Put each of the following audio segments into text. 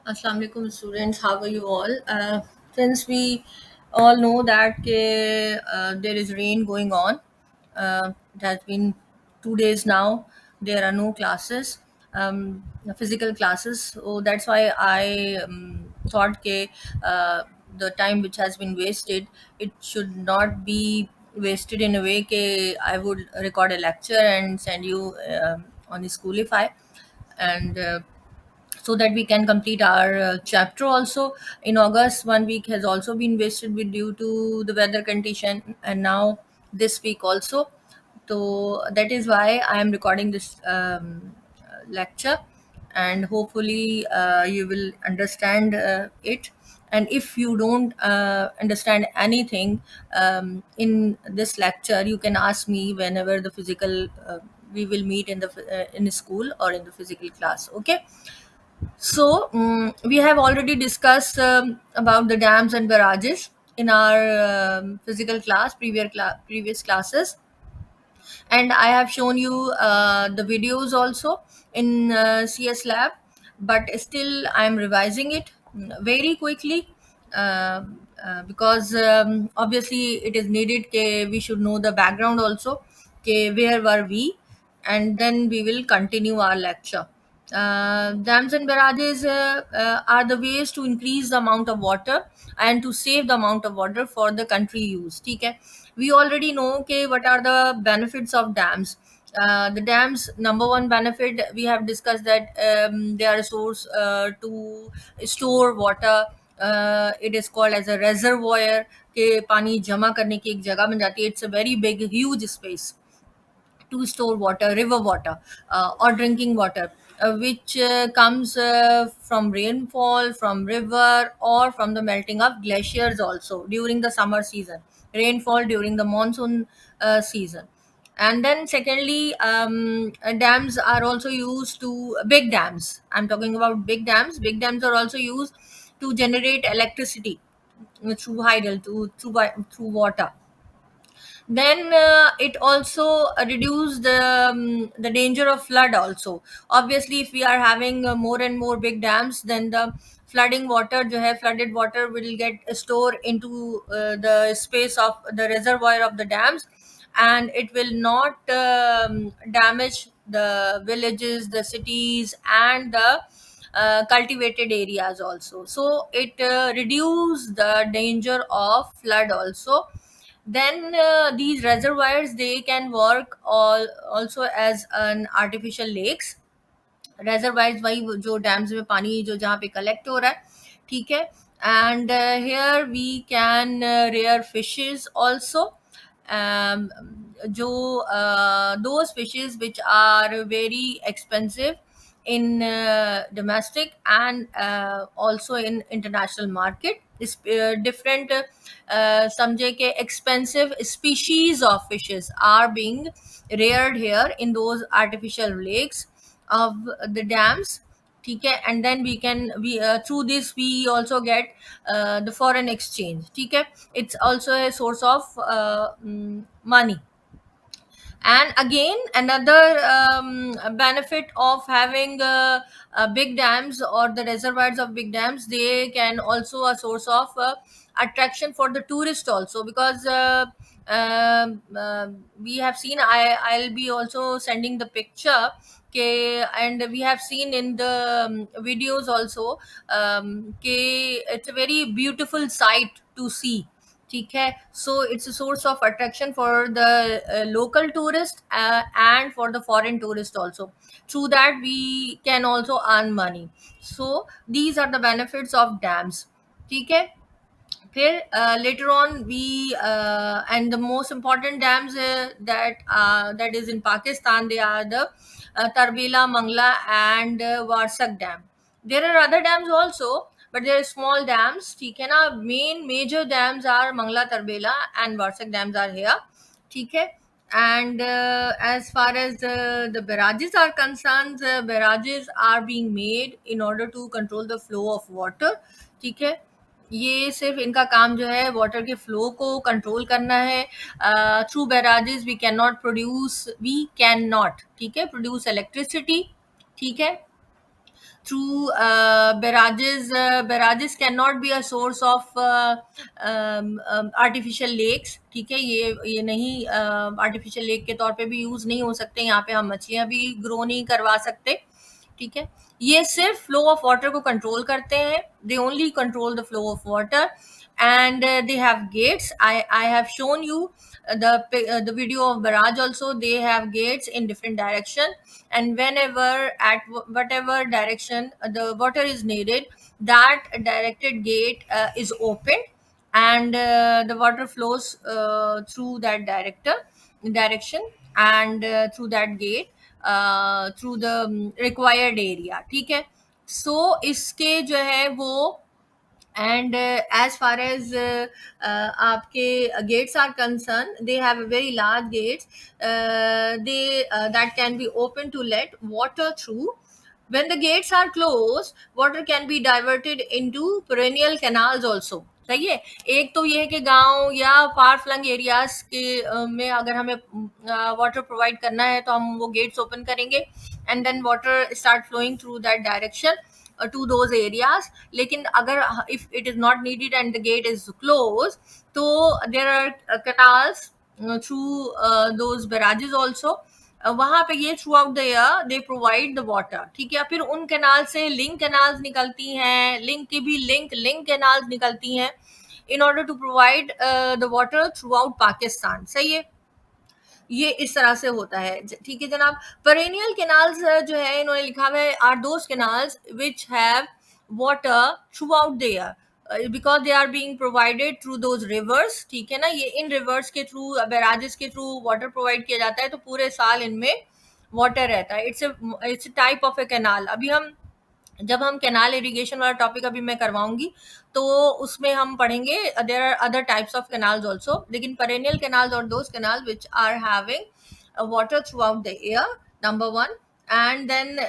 Assalamu alaikum students, how are you all? Since we all know that there is rain going on, it has been 2 days now. There are no classes, physical classes. So that's why I thought the time which has been wasted, it should not be wasted in a way that I would record a lecture and send you on the Schoolify and so that we can complete our chapter also. In August, 1 week has also been wasted due to the weather condition, and now this week also. So that is why I am recording this lecture, and hopefully you will understand it. And if you don't understand anything in this lecture, you can ask me whenever the physical we will meet in the school or in the physical class. Okay. So, we have already discussed about the dams and barrages in our physical class, previous classes, and I have shown you the videos also in CS Lab, but still I am revising it very quickly because obviously it is needed. We should know the background also. Where were we, and then we will continue our lecture. Dams and barrages are the ways to increase the amount of water and to save the amount of water for the country use. Okay, we already know what are the benefits of dams. The dams, number one benefit we have discussed that they are a source to store water. It is called as a reservoir के पानी जमा करने की एक जगह बन जाती है. It's a very big huge space to store water, river water, or drinking water, which comes from rainfall, from river, or from the melting of glaciers also during the summer season, rainfall during the monsoon season. And then, secondly, dams are also used to big dams. I'm talking about big dams. Big dams are also used to generate electricity through hydel, through water. Then it also reduce the danger of flood also. Obviously, if we are having more and more big dams, then the flooding water जो है flooded water will get stored into the space of the reservoir of the dams, and it will not damage the villages, the cities, and the cultivated areas also. So it reduce the danger of flood also. Then these reservoirs, they can work also as an artificial lakes. reservoirs वही जो dams में पानी जो जहाँ पे collect हो रहा है, ठीक है. And here we can rear fishes also. um, those fishes which are very expensive in domestic and also in international market. Is different समझे के expensive species of fishes are being reared here in those artificial lakes of the dams. ठीक है. And then we through this we also get the foreign exchange. ठीक है. It's also a source of money. And again, another benefit of having big dams or the reservoirs of big dams, they can also a source of attraction for the tourist also, because we have seen, I'll be also sending the picture. Okay, and we have seen in the videos also it's a very beautiful sight to see. ठीक है. So it's a source of attraction for the local tourist and for the foreign tourist also. Through that we can also earn money. So these are the benefits of dams. ठीक है. फिर later on we and the most important dams that is in Pakistan, they are the Tarbela, Mangla, and Warsak dam. There are other dams also, but there are small dams. ठीक है ना. Main major dams are Mangla, Tarbela, and Warsak dams are here. ठीक है. And as far as the barrages are concerned, barrages are being made in order to control the flow of water. ठीक है. ये सिर्फ इनका काम जो है वाटर के फ्लो को कंट्रोल करना है. थ्रू बैराजेस वी कैन नॉट, ठीक है, प्रोड्यूस इलेक्ट्रिसिटी. ठीक है. through barrages. Barrages cannot be a source of artificial lakes. ठीक है, ये नहीं artificial lake के तौर पे भी यूज नहीं हो सकते, यहाँ पे हम मछलियां भी ग्रो नहीं करवा सकते. ठीक है, ये सिर्फ फ्लो ऑफ वाटर को कंट्रोल करते हैं. They only control the flow of water. And they have gates. I have shown you the video of barrage also. They have gates in different direction, and whenever at whatever direction the water is needed, that directed gate is opened, and the water flows through that direction, and through that gate, through the required area. ठीक है, so इसके जो है वो, and as far as aapke gates are concerned, they have a very large gates, they that can be open to let water through. When the gates are closed, water can be diverted into perennial canals also. सही है. एक तो ये है कि गांव या फार flung areas के में अगर हमें वाटर प्रोवाइड करना है तो हम वो गेट्स ओपन करेंगे, and then water start flowing through that direction to those areas. लेकिन अगर if it is not needed and the gate is closed, तो there are canals through those barrages also. वहां पे ये throughout the year they provide the water. ठीक है, फिर उन कैनाल से लिंक कैनाल्स निकलती हैं, लिंक की भी लिंक कैनाल्स निकलती हैं in order to provide the water throughout Pakistan. सही है, ये इस तरह से होता है. ठीक है जनाब. पेरेनियल कैनाल्स जो है इन्होंने लिखा हुआ है are those canals which have water throughout the year because they are being provided through those rivers. ठीक है ना, ये इन रिवर्स के थ्रू, बैराजेस के थ्रू वाटर प्रोवाइड किया जाता है, तो पूरे साल इनमें वाटर रहता है. It's type of A canal. अभी हम जब हम कैनाल इरिगेशन वाला टॉपिक अभी मैं करवाऊंगी तो उसमें हम पढ़ेंगे there are other types of canals also. लेकिन पेरेनियल कैनाल्स और those canal which are having water throughout the year, number one. And then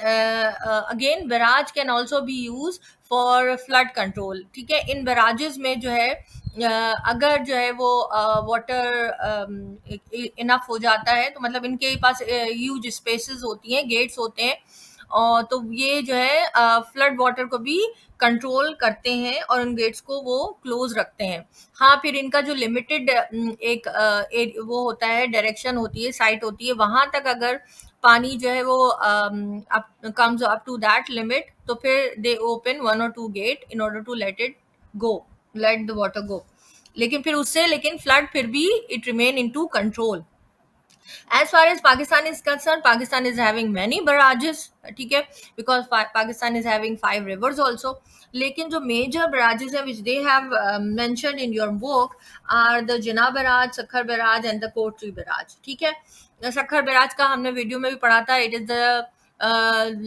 again barrage can also be used for flood control. ठीक है, इन barrages में जो है अगर जो है वो वाटर इनफ हो जाता है तो मतलब इनके पास ह्यूज स्पेसेस होती हैं, गेट्स होते हैं, और तो ये जो है फ्लड वाटर को भी कंट्रोल करते हैं और उन गेट्स को वो क्लोज रखते हैं. हाँ, फिर इनका जो लिमिटेड वो होता है, डायरेक्शन होती है, साइट होती है, वहां तक अगर पानी जो है वो comes up to that limit, तो फिर they open 1 or 2 gate in order to let the water go. लेकिन फिर उससे फ्लड फिर भी it remain in to control. As far as Pakistan is concerned, Pakistan is having many barrages. ठीक है, because Pakistan is having 5 rivers also. लेकिन जो major barrages है which they have mentioned in your book are the Jinnah barrage, Sakhar barrage and the Kotri barrage. ठीक है, Sukkur barrage का हमने video में भी पढ़ा था. It is the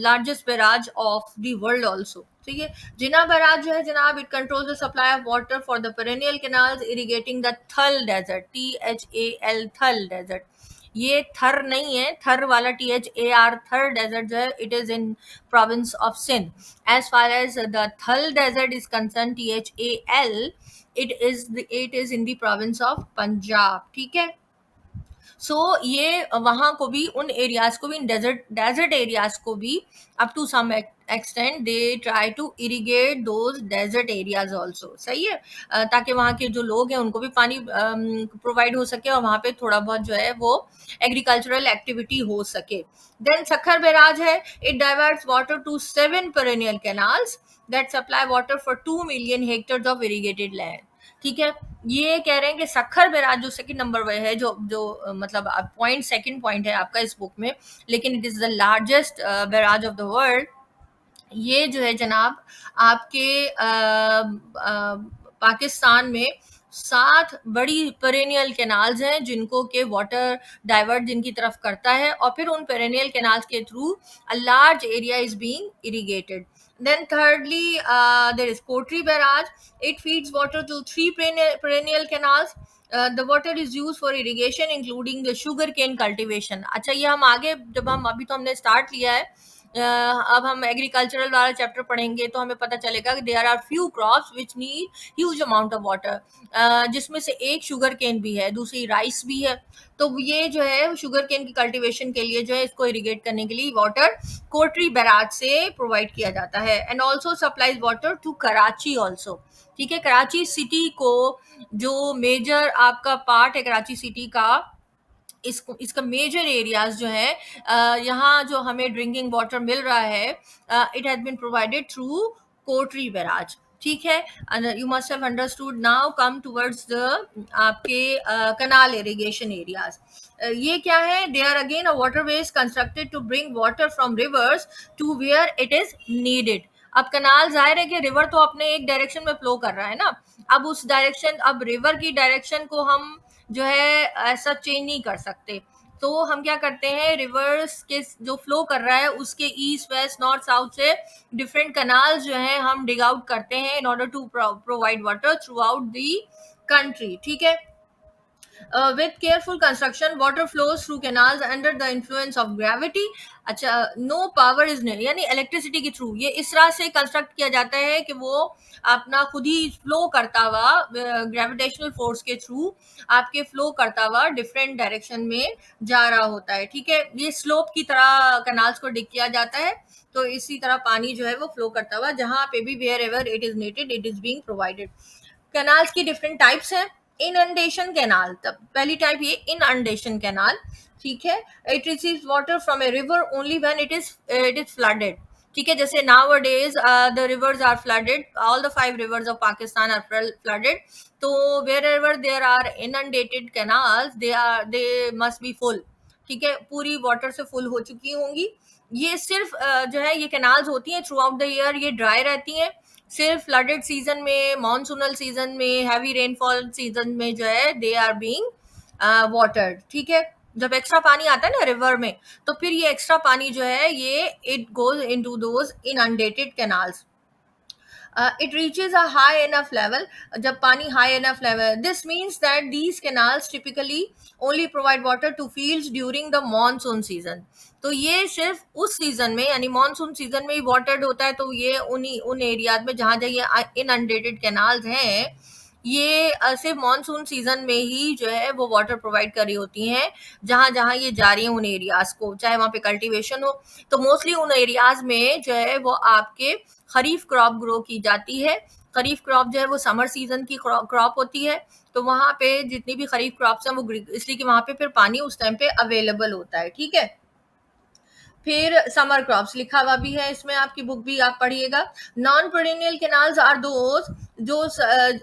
largest barrage of the world also. ठीक है, जिना बैराज जो है जनाब, it controls the supply of water for the perennial canals irrigating the Thal desert. THAL Thal desert. ये थर नहीं है, थर वाला THAR थर डेजर्ट जो है it is in province of Sindh. As far as the Thal desert is concern, THAL, it is in the province of Punjab. ठीक है, सो ये वहां को भी, उन एरियाज को भी, इन डेजर्ट एरियाज को भी up to some extent they try to irrigate those desert areas also. सही है, ताकि वहाँ के जो लोग हैं उनको भी पानी प्रोवाइड हो सके और वहाँ पे थोड़ा बहुत जो है वो एग्रीकल्चरल एक्टिविटी हो सके. देन सखर बैराज है, it diverts water to 7 perennial canals that supply water for 2 million hectares of irrigated land. ठीक है, ये कह रहे हैं कि सखर बैराज जो सेकंड नंबर पे है, जो मतलब सेकंड पॉइंट है आपका इस बुक में, लेकिन it is the largest barrage of the world. ये जो है जनाब आपके पाकिस्तान में 7 बड़ी पेरेनियल कैनाल्स हैं जिनको के वाटर डाइवर्ट जिनकी तरफ करता है, और फिर उन पेरेनियल कैनाल्स के through a large area is being irrigated. Then thirdly, there is Kotri barrage. It feeds water to 3 perennial canals. The water is used for irrigation including the sugar cane cultivation. अच्छा, ये हम आगे जब हम अभी तो हमने स्टार्ट लिया है अब हम एग्रीकल्चरल वाला चैप्टर पढ़ेंगे तो हमें पता चलेगा कि there are few crops which need huge amount of water, जिसमें से एक शुगर केन भी है, दूसरी राइस भी है। तो ये जो है शुगर केन की कल्टीवेशन के लिए जो है इसको इरिगेट करने के लिए वाटर कोटरी बैराज से प्रोवाइड किया जाता है, and also supplies water to Karachi also. ठीक है, कराची सिटी को जो मेजर आपका पार्ट है कराची सिटी का, इसको इसका मेजर एरियाज जो है, यहाँ जो हमें ड्रिंकिंग वाटर मिल रहा है, it has been provided through Kotri barrage. ठीक है, you must have understood. Now come towards the आपके कनाल इरिगेशन एरियाज। ये क्या है, they are again a waterways constructed to bring water from rivers to where it is needed. अब canal जाहिर है कि रिवर तो अपने एक डायरेक्शन में फ्लो कर रहा है ना, अब उस डायरेक्शन, अब रिवर की डायरेक्शन को हम जो है ऐसा चेंज नहीं कर सकते। तो हम क्या करते हैं, रिवर्स के जो फ्लो कर रहा है उसके ईस्ट वेस्ट नॉर्थ साउथ से डिफरेंट कनाल्स जो है हम डिग आउट करते हैं in order to provide water throughout the country. ठीक है, with careful construction water flows through canals under the influence of gravity। अच्छा, नो पावर इज needed, यानी इलेक्ट्रिसिटी के थ्रू ये इस तरह से कंस्ट्रक्ट किया जाता है कि वो अपना खुद ही फ्लो करता हुआ ग्रेविटेशनल फोर्स के थ्रू आपके फ्लो करता हुआ डिफरेंट डायरेक्शन में जा रहा होता है। ठीक है, ये स्लोप की तरह कनाल्स को डिग किया जाता है, तो इसी तरह पानी जो है वो फ्लो करता हुआ जहां पे भी wherever it is needed it is being provided. Canals की डिफरेंट टाइप्स हैं। इनंडेशन कैनाल, तब पहली टाइप ये इनंडेशन कैनाल। ठीक है, it receives water from a river only when it is flooded. ठीक है, जैसे nowadays the rivers are flooded, all the 5 rivers of Pakistan are flooded. तो wherever there are inundated canals they must be full. ठीक है, पूरी water से full हो चुकी होंगी। ये सिर्फ जो है ये कैनाल्स होती हैं थ्रू आउट द ईयर, ये ड्राई रहती हैं। सिर्फ फ्लडेड सीजन में, मानसूनल सीजन में, हैवी रेनफॉल सीजन में जो है दे आर बीइंग वाटर्ड। ठीक है, जब एक्स्ट्रा पानी आता है ना रिवर में, तो फिर ये एक्स्ट्रा पानी जो है ये it goes into those inundated canals. It reaches a high enough level, जब पानी high enough level, this means that these canals typically only provide water to fields during the monsoon season। तो ये सिर्फ उस सीजन में यानी monsoon season में ही watered होता है। तो ये उन एरियाज में जहां जहां ये इनअंडेटेड कैनाल्स हैं, ये सिर्फ मानसून सीजन में ही जो है वो वाटर प्रोवाइड कर रही होती हैं जहां जहां ये जा रही हैं उन एरियाज को, चाहे वहां पे कल्टीवेशन हो। तो मोस्टली उन एरियाज में जो है वो आपके खरीफ क्रॉप ग्रो की जाती है। खरीफ क्रॉप जो है वो समर सीजन की क्रॉप होती है। तो वहां पे जितनी भी खरीफ क्रॉप्स हैं वो इसलिए कि वहां पे फिर पानी उस टाइम पे अवेलेबल होता है। ठीक है, फिर समर क्रॉप्स लिखा हुआ भी है इसमें, आपकी बुक भी आप पढ़िएगा। Non perennial canals are those जो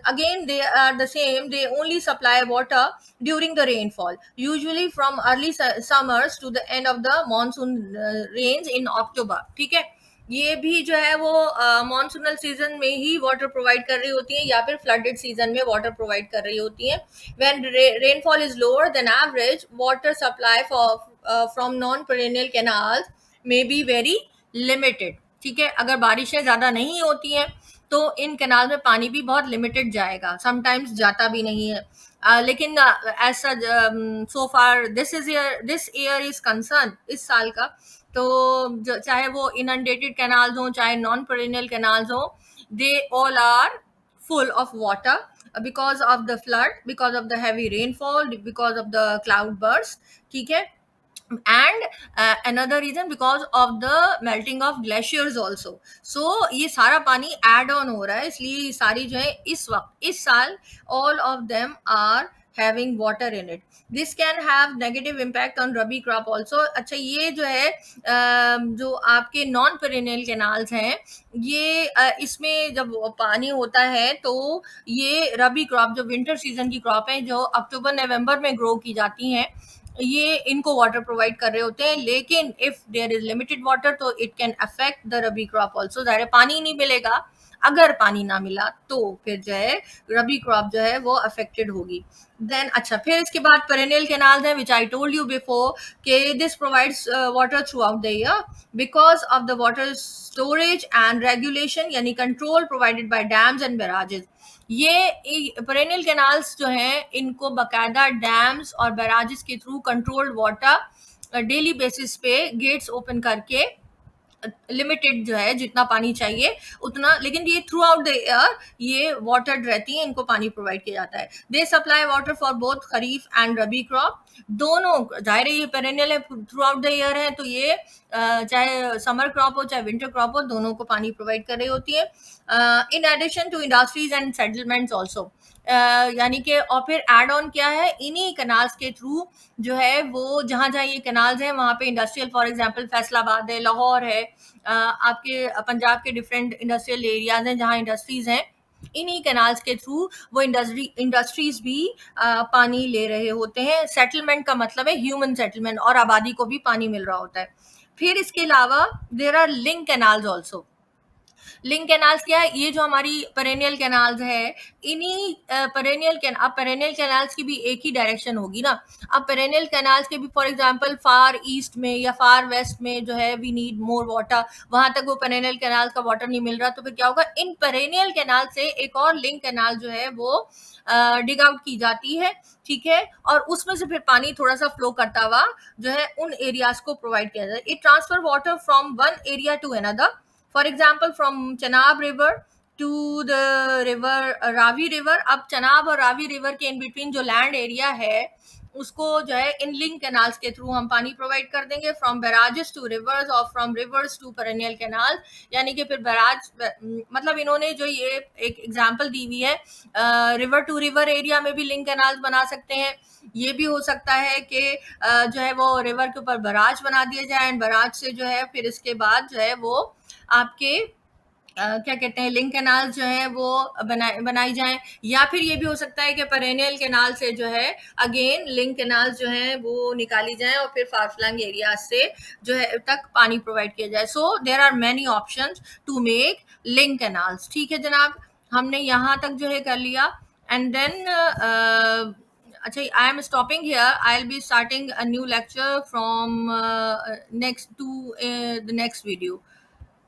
again they are the same, they only supply water during the rainfall, usually from early summers to the end of the monsoon rains in October. ठीक है, ये भी जो है वो मानसूनल सीजन में ही water provide कर रही होती है या फिर फ्लडेड सीजन में वाटर प्रोवाइड कर रही होती है। When rainfall is lower than average, water supply for from non perennial canals में बी वेरी लिमिटेड। ठीक है, अगर बारिशें ज्यादा नहीं होती हैं तो इन कैनाल में पानी भी बहुत लिमिटेड जाएगा, समटाइम्स जाता भी नहीं है। लेकिन ऐसा so far this year is concern, इस साल का, तो चाहे वो इनंडेटेड कैनाल्स हो चाहे नॉन पेरिनियल कैनाल्स हो, they all are full of water because of the flood, because of the heavy rainfall, because of the cloud burst। ठीक है, and another reason because of the melting of glaciers also। so ये सारा पानी add on हो रहा है, इसलिए ये सारी जो है इस वक्त इस साल all of them are having water in it। this can have negative impact on rabi crop also। अच्छा, ये जो है जो आपके नॉन पेरिनियल कैनाल्स हैं, ये इसमें जब पानी होता है तो ये रबी क्रॉप जो विंटर सीजन की क्रॉप है जो अक्टूबर नवंबर में ग्रो की जाती हैं, ये इनको वाटर प्रोवाइड कर रहे होते हैं। लेकिन if there is limited water तो it can affect the rabi crop also. ज़ाहिर पानी नहीं मिलेगा, अगर पानी ना मिला तो फिर जो है रबी क्रॉप जो है वो अफेक्टेड होगी। देन अच्छा, फिर इसके बाद पेरेनियल कैनाल्स हैं which I told you before के this provides water throughout the year because of the water storage and regulation, यानी control provided by dams and barrages. ये पेरेनियल कैनाल्स जो हैं इनको बकायदा डैम्स और बैराजेस के through controlled water daily basis पे गेट्स ओपन करके लिमिटेड जो है, जितना पानी चाहिए उतना, लेकिन ये थ्रू आउट द ईयर ये वाटर्ड रहती है, इनको पानी प्रोवाइड किया जाता है। They supply water for both kharif and rabi crop, दोनों जाहिर है ये पेरेनियल है, थ्रू आउट द ईयर है, तो ये चाहे समर क्रॉप हो चाहे विंटर क्रॉप हो, दोनों को पानी प्रोवाइड कर रही होती है। In addition to industries and settlements also, यानी कि और फिर एड ऑन क्या है, इन्हीं कनाल्स के थ्रू जो है वो जहाँ जहाँ ये कनाल्स हैं वहाँ पे इंडस्ट्रियल, फॉर एग्जांपल फैसलाबाद है, लाहौर है, आपके पंजाब के डिफरेंट इंडस्ट्रियल एरियाज हैं जहाँ इंडस्ट्रीज हैं, इन्हीं कैनाल्स के थ्रू वो इंडस्ट्रीज भी पानी ले रहे होते हैं। सेटलमेंट का मतलब है ह्यूमन सेटलमेंट, और आबादी को भी पानी मिल रहा होता है। फिर इसके अलावा there are link canals also. Link canals क्या है, ये जो हमारी पेरेनियल कैनाल्स है, इन्हीं पेरेनियल कैन अब पेरेनियल कैनाल्स की भी एक ही डायरेक्शन होगी ना। अब पेरेनियल कैनाल्स के भी फॉर एग्जांपल फार ईस्ट में या फार वेस्ट में जो है वी नीड मोर वाटर, वहां तक वो पेरेनियल कैनाल का वाटर नहीं मिल रहा, तो फिर क्या होगा, इन पेरेनियल कैनाल से एक और लिंक कैनाल जो है वो डिग आउट की जाती है, ठीक है, और उसमें से फिर पानी थोड़ा सा फ्लो करता हुआ जो है उन एरियाज को प्रोवाइड किया जाता है। It transfer water from one area to another, for example from Chenab river to the river Ravi river. अब चनाब और रावी रिवर के इन बिटवीन जो लैंड एरिया है उसको जो है इन लिंक कैनाल्स के थ्रू हम पानी प्रोवाइड कर देंगे, फ्रॉम बैराजेस टू रिवर्स और from rivers to perennial canal. यानी कि फिर बैराज मतलब इन्होंने जो ये एक एग्जांपल दी हुई है, रिवर टू रिवर एरिया में भी लिंक कैनाल्स बना सकते हैं। ये भी हो सकता है कि जो है वो रिवर के ऊपर बराज बना दिया जाए, एंड बराज से जो है फिर इसके बाद जो है वो आपके क्या कहते हैं लिंक कैनाल जो है वो बनाई जाए। या फिर ये भी हो सकता है कि पेरेनियल कैनाल से जो है अगेन लिंक कैनाल जो है वो निकाली जाए और फिर फारफ्लंग एरिया से जो है तक पानी प्रोवाइड किया जाए। So there are many options to make link canals. ठीक है जनाब, हमने यहाँ तक जो है कर लिया, एंड देन अच्छा, I am stopping here, I will be starting a new lecture from next to the next video.